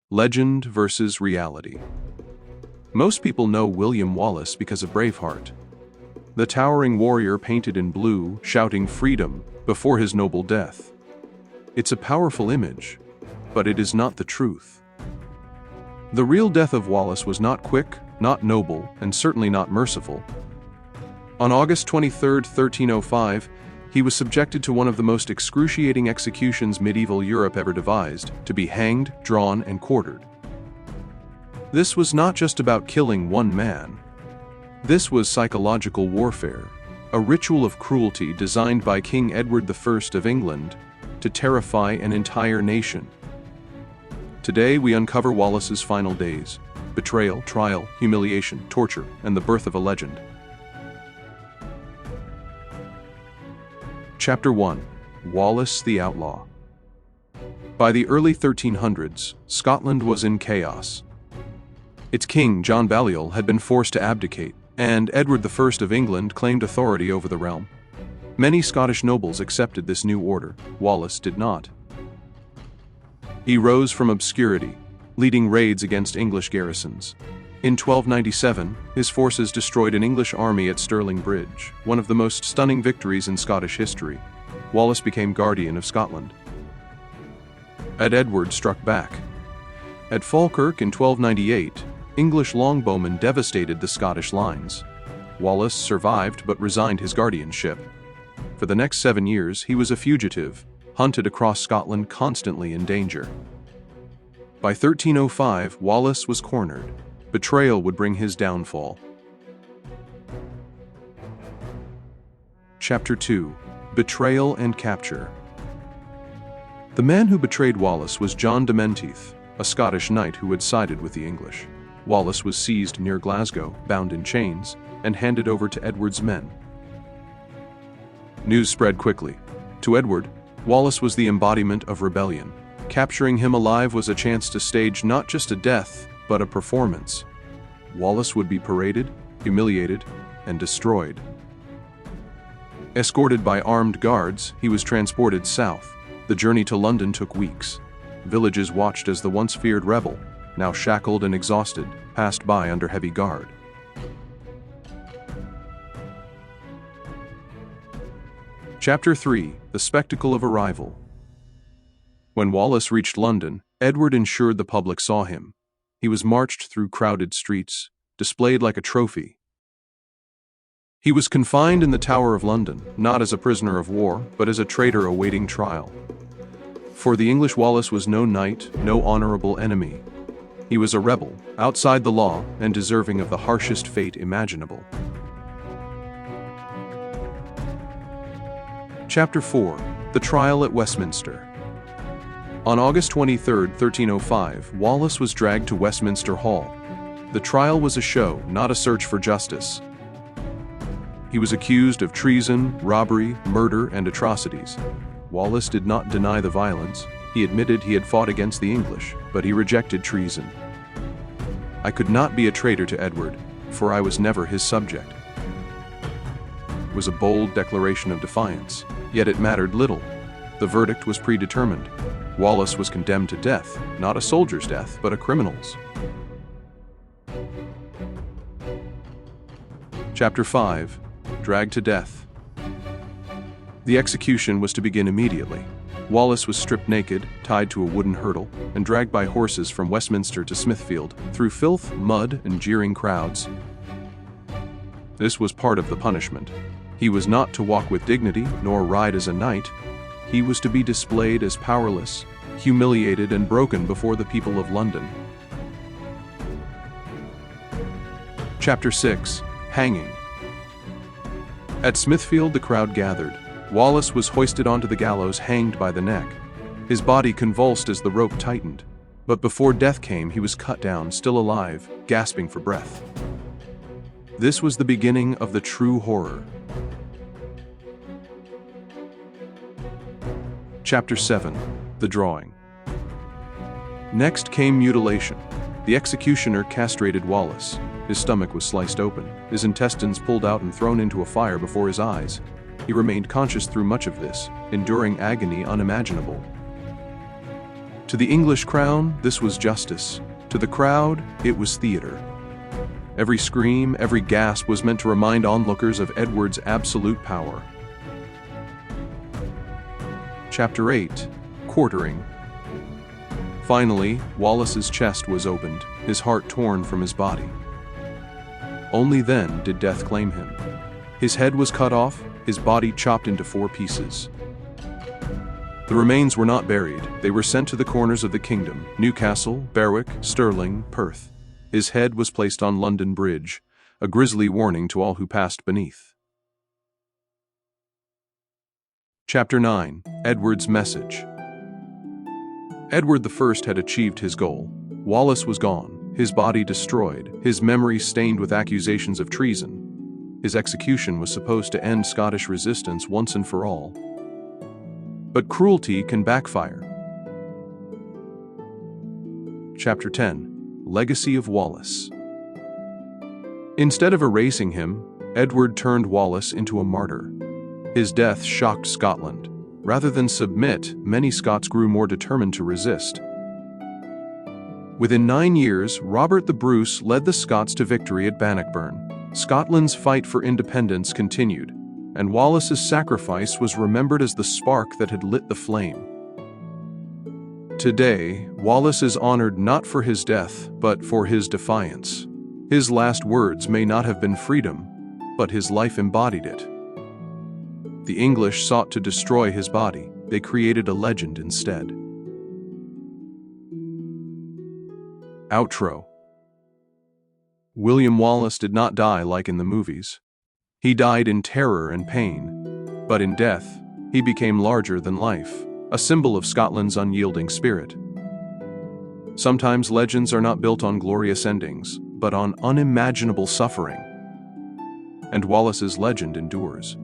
Legend versus reality. Most people know William Wallace because of Braveheart, the towering warrior painted in blue, shouting freedom before his noble death. It's a powerful image, but it is not the truth. The real death of Wallace was not quick, not noble, and certainly not merciful. On August 23, 1305, he was subjected to one of the most excruciating executions medieval Europe ever devised, to be hanged, drawn, and quartered. This was not just about killing one man. This was psychological warfare, a ritual of cruelty designed by King Edward I of England to terrify an entire nation. Today we uncover Wallace's final days: betrayal, trial, humiliation, torture, and the birth of a legend. Chapter 1. Wallace the Outlaw. By the early 1300s, Scotland was in chaos. Its king, John Balliol, had been forced to abdicate, and Edward I of England claimed authority over the realm. Many Scottish nobles accepted this new order. Wallace did not. He rose from obscurity, leading raids against English garrisons. In 1297, his forces destroyed an English army at Stirling Bridge, one of the most stunning victories in Scottish history. Wallace became guardian of Scotland. Edward struck back. At Falkirk in 1298, English longbowmen devastated the Scottish lines. Wallace survived but resigned his guardianship. For the next 7 years, he was a fugitive, hunted across Scotland, constantly in danger. By 1305, Wallace was cornered. Betrayal would bring his downfall. Chapter 2. Betrayal and Capture. The man who betrayed Wallace was John de Menteith, a Scottish knight who had sided with the English. Wallace was seized near Glasgow, bound in chains, and handed over to Edward's men. News spread quickly. To Edward, Wallace was the embodiment of rebellion. Capturing him alive was a chance to stage not just a death, but a performance. Wallace would be paraded, humiliated, and destroyed. Escorted by armed guards, he was transported south. The journey to London took weeks. Villages watched as the once feared rebel, now shackled and exhausted, passed by under heavy guard. Chapter 3. The Spectacle of Arrival. When Wallace reached London, Edward ensured the public saw him. He was marched through crowded streets, displayed like a trophy. He was confined in the Tower of London, not as a prisoner of war, but as a traitor awaiting trial. For the English, Wallace was no knight, no honorable enemy. He was a rebel, outside the law, and deserving of the harshest fate imaginable. Chapter 4. The Trial at Westminster. On August 23, 1305, Wallace was dragged to Westminster Hall. The trial was a show, not a search for justice. He was accused of treason, robbery, murder, and atrocities. Wallace did not deny the violence. He admitted he had fought against the English, but he rejected treason. "I could not be a traitor to Edward, for I was never his subject." It was a bold declaration of defiance, yet it mattered little. The verdict was predetermined. Wallace was condemned to death, not a soldier's death, but a criminal's. Chapter 5. Dragged to death. The execution was to begin immediately. Wallace was stripped naked, tied to a wooden hurdle, and dragged by horses from Westminster to Smithfield, through filth, mud, and jeering crowds. This was part of the punishment. He was not to walk with dignity, nor ride as a knight. He was to be displayed as powerless, humiliated, and broken before the people of London. Chapter 6. Hanging. At Smithfield, the crowd gathered. Wallace was hoisted onto the gallows, hanged by the neck. His body convulsed as the rope tightened. But before death came, he was cut down, still alive, gasping for breath. This was the beginning of the true horror. Chapter 7. The Drawing. Next came mutilation. The executioner castrated Wallace. His stomach was sliced open, his intestines pulled out and thrown into a fire before his eyes. He remained conscious through much of this, enduring agony unimaginable. To the English crown, this was justice. To the crowd, it was theater. Every scream, every gasp was meant to remind onlookers of Edward's absolute power. Chapter 8. Quartering. Finally, Wallace's chest was opened, his heart torn from his body. Only then did death claim him. His head was cut off, his body chopped into 4 pieces. The remains were not buried, they were sent to the corners of the kingdom: Newcastle, Berwick, Stirling, Perth. His head was placed on London Bridge, a grisly warning to all who passed beneath. Chapter 9. Edward's Message. Edward I had achieved his goal. Wallace was gone, his body destroyed, his memory stained with accusations of treason. His execution was supposed to end Scottish resistance once and for all. But cruelty can backfire. Chapter 10. Legacy of Wallace. Instead of erasing him, Edward turned Wallace into a martyr. His death shocked Scotland. Rather than submit, many Scots grew more determined to resist. Within 9 years, Robert the Bruce led the Scots to victory at Bannockburn. Scotland's fight for independence continued, and Wallace's sacrifice was remembered as the spark that had lit the flame. Today, Wallace is honored not for his death, but for his defiance. His last words may not have been freedom, but his life embodied it. The English sought to destroy his body. They created a legend instead. Outro. William Wallace did not die like in the movies. He died in terror and pain, but in death, he became larger than life, a symbol of Scotland's unyielding spirit. Sometimes legends are not built on glorious endings, but on unimaginable suffering. And Wallace's legend endures.